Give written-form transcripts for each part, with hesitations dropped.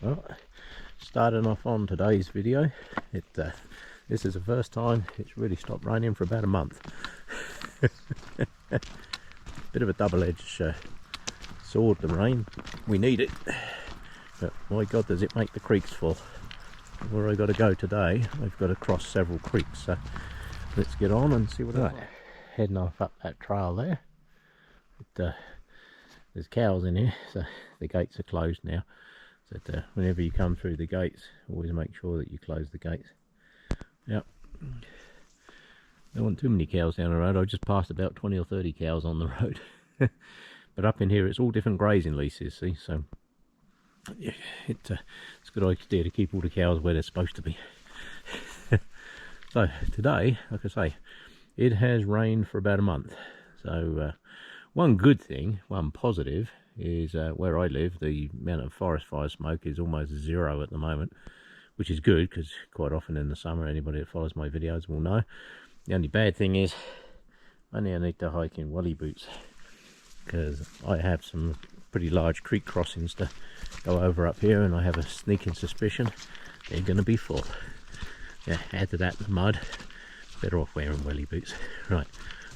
Well, starting off on today's video, this is the first time it's really stopped raining for about a month. Bit of a double-edged sword, the rain. We need it, but my God, does it make the creeks full. Where I got to go today, I've got to cross several creeks, so let's get on and see what it's like. Heading off up that trail there. There's cows in here, so the gates are closed now. So whenever you come through the gates, always make sure that you close the gates. Yep. Don't want too many cows down the road. I've just passed about 20 or 30 cows on the road. But up in here it's all different grazing leases, see, so yeah, it's a good idea to keep all the cows where they're supposed to be. So today, like I say, it has rained for about a month. So one good thing, one positive, is where I live, the amount of forest fire smoke is almost zero at the moment, which is good, because quite often in the summer, anybody that follows my videos will know. The only bad thing is only I need to hike in welly boots, because I have some pretty large creek crossings to go over up here, and I have a sneaking suspicion they're going to be full. Yeah, add to that the mud, better off wearing welly boots. Right,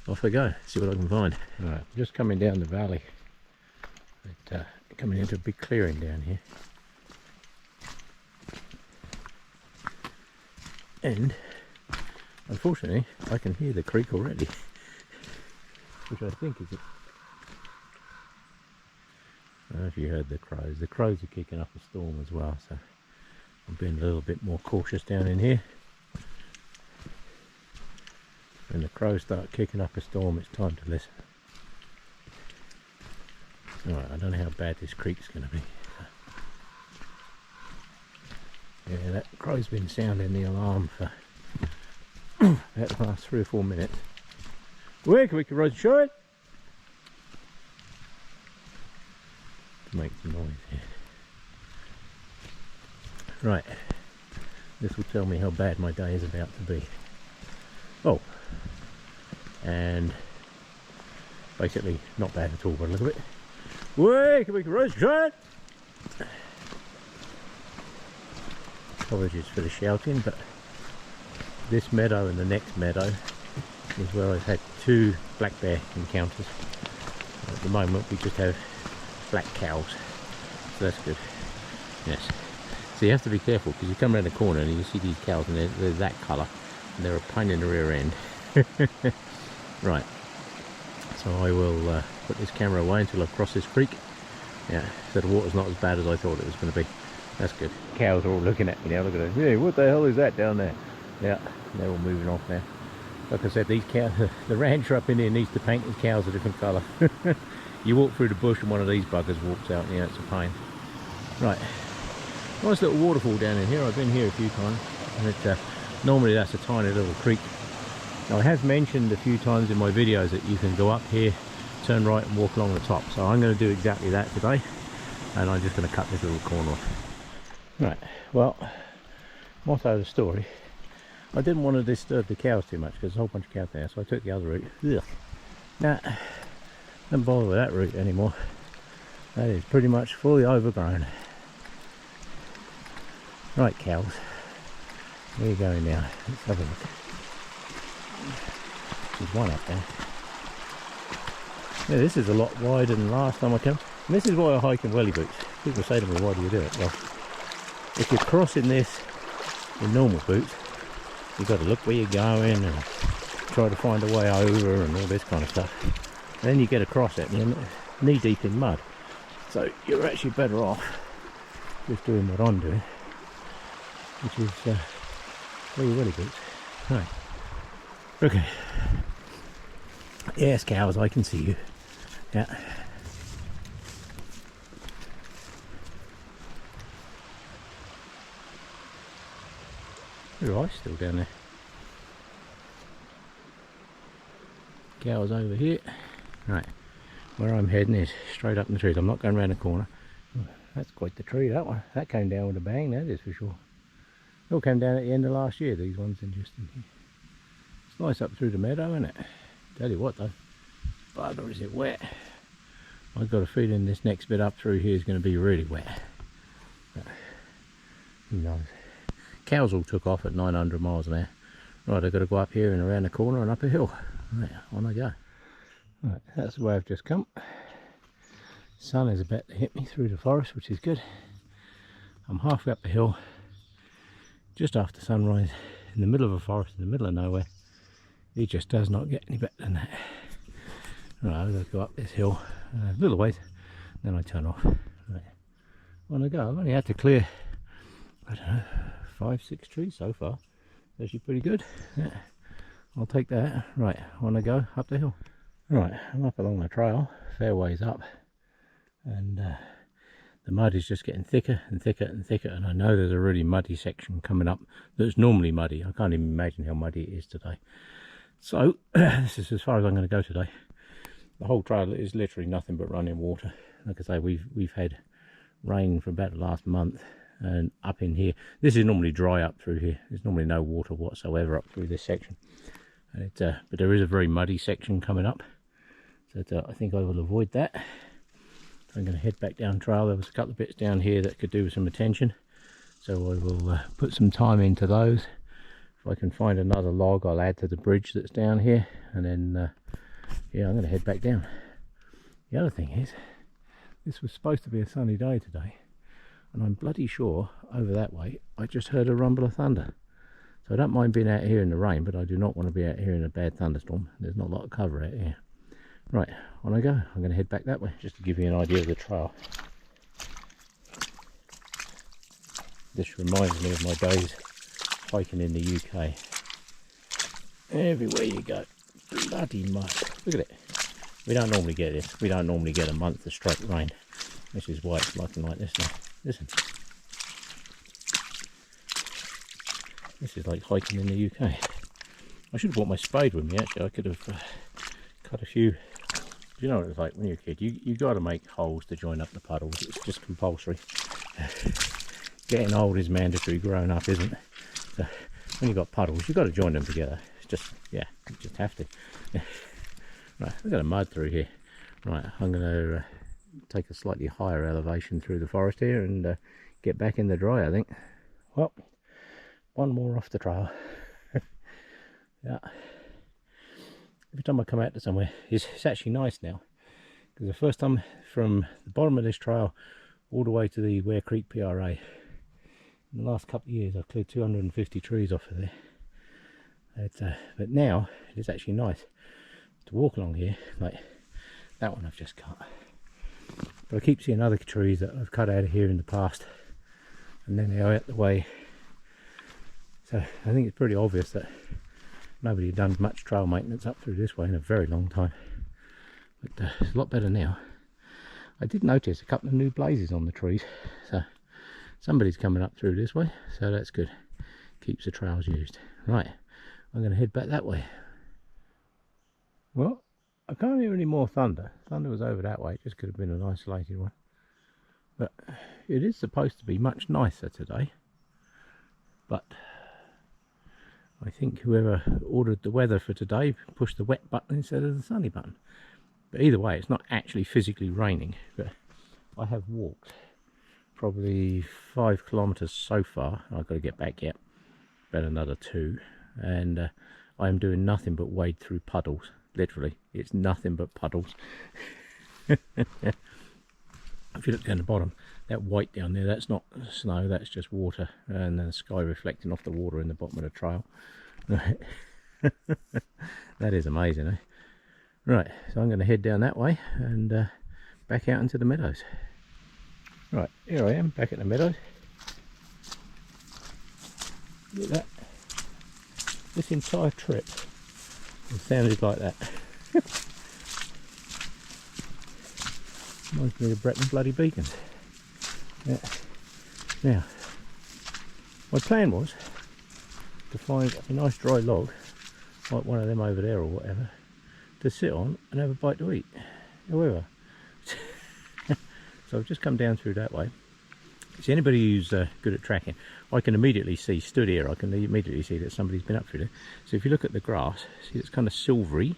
off I go, see what I can find. Right, just coming down the valley, but coming into a big clearing down here, and unfortunately I can hear the creek already, which I think is it. I don't know if you heard the crows. The crows are kicking up a storm as well, so I'm being a little bit more cautious down in here. When the crows start kicking up a storm, it's time to listen. Alright, I don't know how bad this creek's going to be. Yeah, that crow's been sounding the alarm for about the past 3 or 4 minutes. Where can we run short? To make some noise here. Right, this will tell me how bad my day is about to be. Oh, and basically not bad at all by the look of it. Wait, can we run short? Apologies for the shouting, but this meadow and the next meadow is where I've had 2 black bear encounters. At the moment we just have black cows, so that's good. Yes, so you have to be careful, because you come around the corner and you see these cows and they're that colour and they're a pain in the rear end. Right, so I will put this camera away until I cross this creek. Yeah, so the water's not as bad as I thought it was going to be. That's good. Cows are all looking at me now. Look at them. Yeah, what the hell is that down there? Yeah, they're all moving off now. Like I said, these cows, the rancher up in here needs to paint his cows a different colour. You walk through the bush and one of these buggers walks out, and yeah, it's a pain. Right, nice little waterfall down in here. I've been here a few times, and normally that's a tiny little creek. Now, I have mentioned a few times in my videos that you can go up here, turn right and walk along the top, so I'm going to do exactly that today, and I'm just going to cut this little corner off. Right, well, motto of the story, I didn't want to disturb the cows too much because there's a whole bunch of cows there, so I took the other route. Ugh. Now, don't bother with that route anymore. That is pretty much fully overgrown. Right, cows, where are you going now? Let's have a look. There's one up there. Yeah, this is a lot wider than last time I came. And this is why I hike in welly boots. People say to me, why do you do it? Well, if you're crossing this in normal boots, you've got to look where you're going and try to find a way over and all this kind of stuff. And then you get across it and you're knee deep in mud. So you're actually better off just doing what I'm doing, which is wear your welly boots. Right. Okay. Yes, cows, I can see you. Yeah. There's ice still down there. Cows over here. Right. Where I'm heading is straight up in the trees. I'm not going around the corner. Oh, that's quite the tree, that one. That came down with a bang, that is for sure. It all came down at the end of last year, these ones in just in here. It's nice up through the meadow, isn't it? Tell you what though, bugger is it wet. I've got a feeling this next bit up through here is going to be really wet. Who knows? Cows all took off at 900 miles an hour. Right, I've got to go up here and around the corner and up a hill. Right, on I go. Right, that's the way I've just come. Sun is about to hit me through the forest, which is good. I'm halfway up the hill, just after sunrise, in the middle of a forest, in the middle of nowhere. It just does not get any better than that. Right, I've got to go up this hill a little ways, then I turn off. Right, on I go. I've only had to clear, I don't know, 5-6 trees so far. It's actually pretty good. Yeah, I'll take that. Right, on I go up the hill. Right, I'm up along the trail, fair ways up, and the mud is just getting thicker and thicker and thicker, and I know there's a really muddy section coming up that's normally muddy. I can't even imagine how muddy it is today. So this is as far as I'm going to go today. The whole trail is literally nothing but running water. Like I say, we've had rain for about the last month, and up in here, this is normally dry up through here. There's normally no water whatsoever up through this section, and but there is a very muddy section coming up. So I think I will avoid that. So I'm going to head back down trail. There was a couple of bits down here that could do with some attention, so I will put some time into those. If I can find another log, I'll add to the bridge that's down here, and then yeah, I'm going to head back down. The other thing is, this was supposed to be a sunny day today, and I'm bloody sure over that way I just heard a rumble of thunder. So I don't mind being out here in the rain, but I do not want to be out here in a bad thunderstorm. There's not a lot of cover out here. Right, on I go. I'm going to head back that way, just to give you an idea of the trail. This reminds me of my days hiking in the UK. Everywhere you go, bloody mud. Look at it. We don't normally get this. We don't normally get a month of straight rain. This is why it's looking like this now. Listen. This is like hiking in the UK. I should have brought my spade with me actually. I could have cut a few. You know what it's like when you're a kid. You got to make holes to join up the puddles. It's just compulsory. Getting old is mandatory. Growing up isn't. So when you've got puddles, you've got to join them together. It's just, yeah, you just have to. Right, we've got a mud through here. Right, I'm going to take a slightly higher elevation through the forest here and get back in the dry, I think. Well, one more off the trail. Yeah. Every time I come out to somewhere, it's actually nice now, because the first time from the bottom of this trail all the way to the Ware Creek PRA, in the last couple of years I've cleared 250 trees off of there. But now it's actually nice to walk along here, like that one I've just cut. But I keep seeing other trees that I've cut out of here in the past, and then they're out the way. So I think it's pretty obvious that nobody had done much trail maintenance up through this way in a very long time. But it's a lot better now. I did notice a couple of new blazes on the trees, so somebody's coming up through this way, so that's good. Keeps the trails used. Right, I'm going to head back that way. Well, I can't hear any more thunder. Thunder was over that way. It just could have been an isolated one. But it is supposed to be much nicer today. But I think whoever ordered the weather for today pushed the wet button instead of the sunny button. But either way, it's not actually physically raining. But I have walked probably 5 kilometers so far. I've got to get back yet. About another 2. And I am doing nothing but wade through puddles. Literally, it's nothing but puddles. If you look down the bottom, that white down there, that's not snow, that's just water, and then the sky reflecting off the water in the bottom of the trail. That is amazing, eh? Right, so I'm going to head down that way and back out into the meadows. Right, here I am, back at the meadows. Look at that. This entire trip it sounded like that. Reminds me of Bretton bloody Beacons. Yeah. Now, my plan was to find a nice dry log, like one of them over there or whatever, to sit on and have a bite to eat. However, so I've just come down through that way. See, anybody who's good at tracking, I can immediately see, stood here, I can immediately see that somebody's been up through there. So if you look at the grass, see it's kind of silvery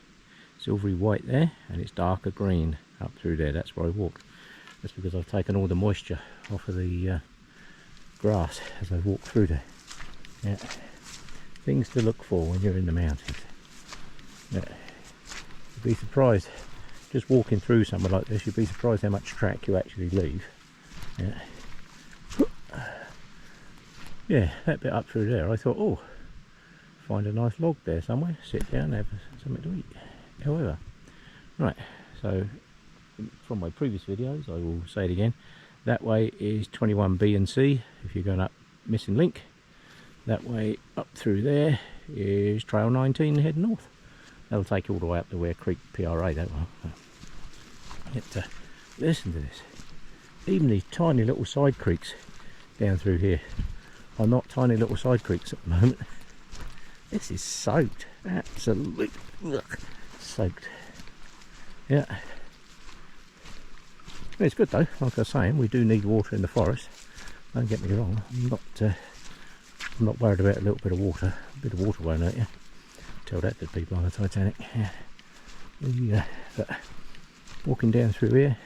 white there, and it's darker green up through there. That's where I walked. That's because I've taken all the moisture off of the grass as I walk through there. Yeah. Things to look for when you're in the mountains. Yeah. You'd be surprised, just walking through somewhere like this, you'd be surprised how much track you actually leave. Yeah. Yeah, that bit up through there, I thought, oh, find a nice log there somewhere, sit down, have something to eat. However, right, so from my previous videos, I will say it again, that way is 21B and C if you're going up Missing Link. That way up through there is Trail 19 heading north. That'll take you all the way up to Ware Creek PRA, that one. Listen to this. Even these tiny little side creeks down through here are not tiny little side creeks at the moment. This is soaked, absolutely soaked. Yeah. It's good though, like I was saying, we do need water in the forest. Don't get me wrong, I'm not worried about a little bit of water. A bit of water won't hurt you. Tell that to people on the Titanic. Yeah. But walking down through here,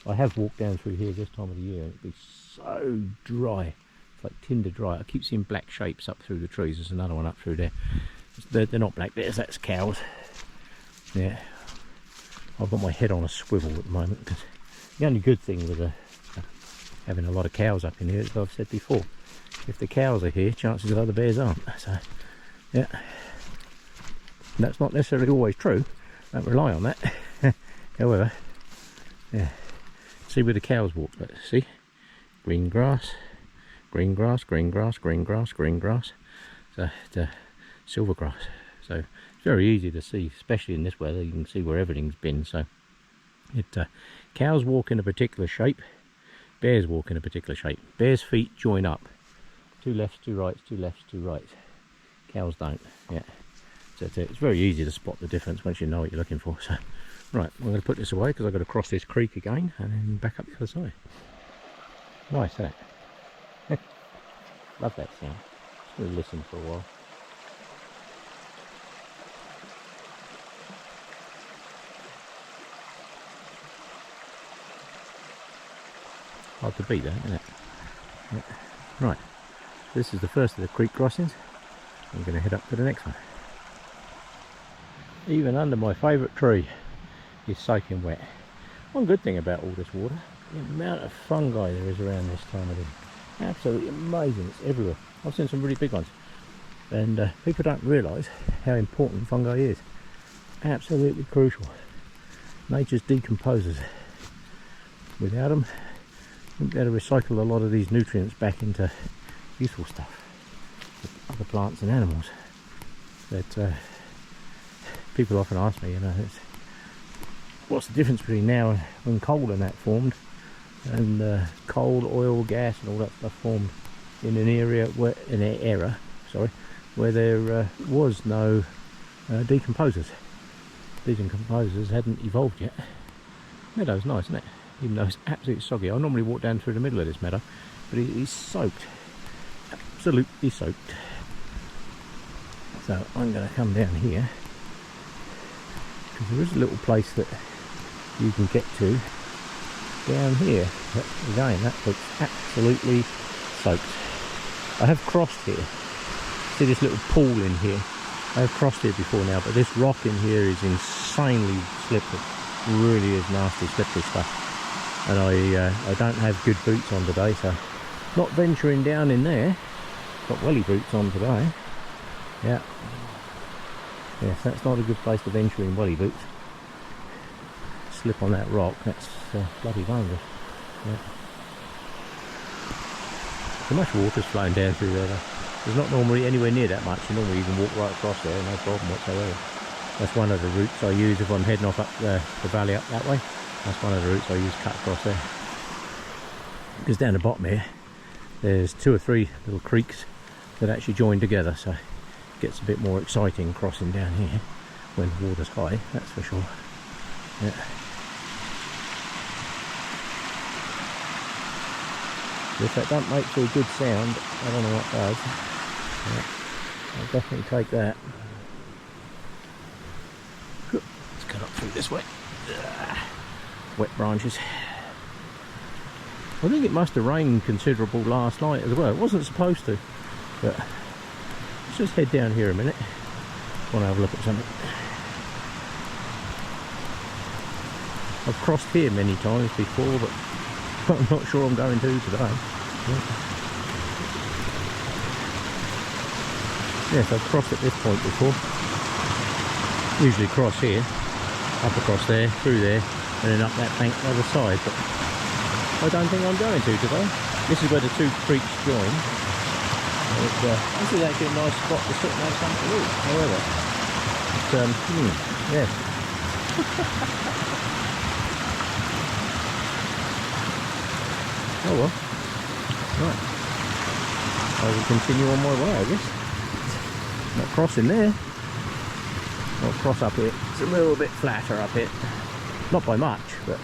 I have walked down through here this time of the year and it'd be so dry. It's like tinder dry. I keep seeing black shapes up through the trees. There's another one up through there. They're not black bears, that's cows. Yeah. I've got my head on a swivel at the moment because the only good thing with having a lot of cows up in here, as I've said before, if the cows are here, chances are the bears aren't. So, yeah. And that's not necessarily always true. Don't rely on that. However, yeah. See where the cows walk. But see, green grass, green grass, green grass, green grass, green grass. So the silver grass. So it's very easy to see, especially in this weather. You can see where everything's been. So cows walk in a particular shape. Bears walk in a particular shape. Bears' feet join up. Two lefts, two rights, two lefts, two rights. Cows don't. Yeah. So it's very easy to spot the difference once you know what you're looking for. So, right, I'm going to put this away because I've got to cross this creek again and then back up the other side. Nice, that. Love that sound. Just going to listen for a while. Hard to beat that, isn't it? Yeah. Right, this is the first of the creek crossings. I'm going to head up to the next one. Even under my favourite tree is soaking wet. One good thing about all this water, the amount of fungi there is around this time of year. Absolutely amazing, it's everywhere. I've seen some really big ones. And people don't realise how important fungi is. Absolutely crucial. Nature's decomposers. Without them, you wouldn't be able to recycle a lot of these nutrients back into useful stuff for other plants and animals. But people often ask me, you know, what's the difference between now and when coal and that formed, and coal, oil, gas, and all that stuff formed in an area where, where there was no decomposers. Decomposers hadn't evolved yet. Meadow's nice, isn't it? Even though it's absolutely soggy. I normally walk down through the middle of this meadow, but it is soaked, absolutely soaked. So I'm going to come down here because there is a little place that you can get to down here. But again, that looks absolutely soaked. I have crossed here. See this little pool in here? I have crossed here before now, but this rock in here is insanely slippery. Really is nasty, slippery stuff. And I don't have good boots on today, so not venturing down in there. Got welly boots on today. Yeah. Yes, that's not a good place to venture in welly boots. Slip on that rock, that's bloody dangerous. Yeah. So much water's flowing down through there though. There's not normally anywhere near that much. Normally you can walk right across there, no problem whatsoever. That's one of the routes I use if I'm heading off up the valley up that way. That's one of the routes I use, cut across there. Because down the bottom here, there's 2 or 3 little creeks that actually join together, so it gets a bit more exciting crossing down here when the water's high, that's for sure. Yeah. If that don't make for a good sound, I don't know what does. Yeah. I'll definitely take that. Let's cut up through this way. Wet branches. I think it must have rained considerable last night as well. It wasn't supposed to, but let's just head down here a minute. I want to have a look at something. I've crossed here many times before, but I'm not sure I'm going to today. Yes, I've crossed at this point before. Usually cross here, up across there, through there, and then up that bank the other side, but I don't think I'm going to today. This is where the two creeks join. This is actually a nice spot to sit and have something to eat, however. Yes. Oh well. Right. I will continue on my way, I guess. Not crossing there. I'll cross up here. It's a little bit flatter up here. Not by much, but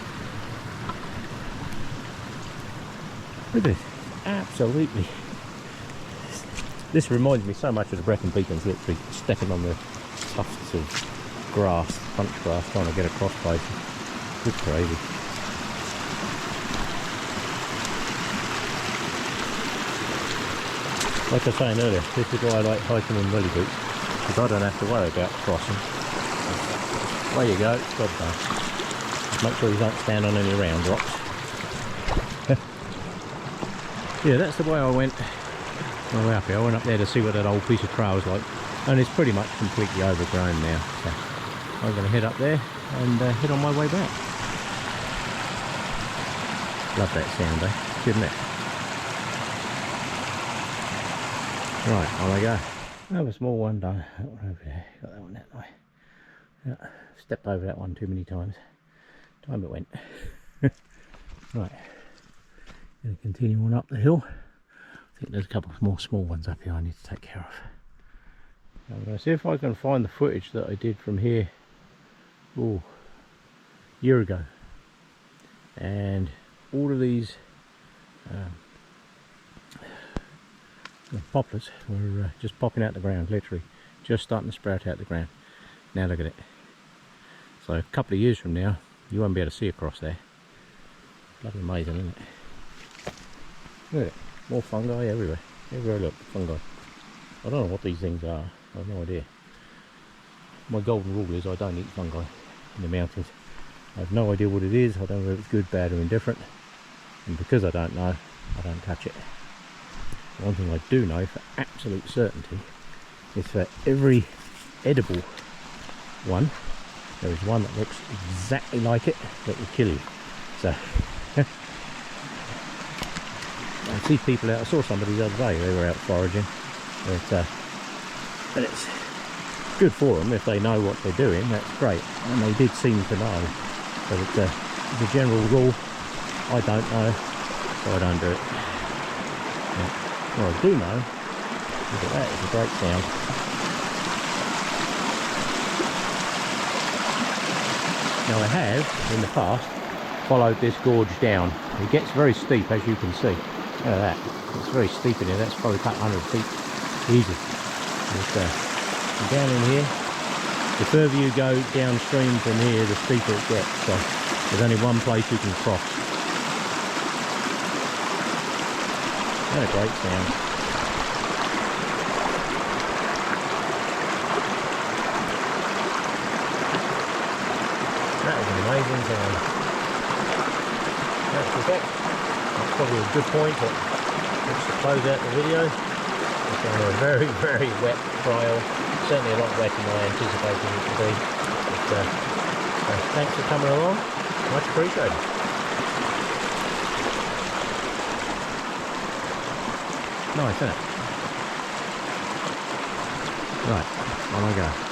look at this. Absolutely. This reminds me so much of the Brecon Beacons, literally stepping on the tufts of grass, bunch grass, trying to get across places. It's crazy. Like I was saying earlier, this is why I like hiking in welly boots, because I don't have to worry about crossing. There you go, job done. Make sure you don't stand on any round rocks. Yeah, that's the way I went on the way up here. I went up there to see what that old piece of trail was like, and it's pretty much completely overgrown now. So I'm going to head up there and head on my way back. Love that sound, eh? Shouldn't it? Right, on I go. Another small one done. That one over there. Got that one that way. Yeah, stepped over that one too many times. Time it went. Right. Gonna continue on up the hill. I think there's a couple of more small ones up here I need to take care of. I'm going to see if I can find the footage that I did from here a year ago. And all of these poplars were just popping out the ground, literally just starting to sprout out the ground. Now look at it. So a couple of years from now you won't be able to see across there. Bloody amazing, isn't it? Look at it, more fungi everywhere. Everywhere I look, fungi. I don't know what these things are, I have no idea. My golden rule is I don't eat fungi in the mountains. I have no idea what it is, I don't know if it's good, bad or indifferent. And because I don't know, I don't touch it. One thing I do know for absolute certainty is for every edible one, there is one that looks exactly like it that will kill you. So I see people out. I saw somebody the other day, they were out foraging, but it's good for them if they know what they're doing. That's great, and they did seem to know. But as a general rule, I don't know, so I don't do it. Yeah. What I do know, look at that, it's a great sound. Now I have, in the past, followed this gorge down. It gets very steep, as you can see. Look at that, it's very steep in here. That's probably a couple 100 feet, easy. But, down in here, the further you go downstream from here, the steeper it gets. So there's only one place you can cross. What a great sound. That was an amazing sound. That's perfect. That's probably a good point to close out the video. It's on a very, very wet trail. Certainly a lot wetter than I anticipated it to be. But, thanks for coming along. Much appreciated. Nice, isn't it? Right, on I go.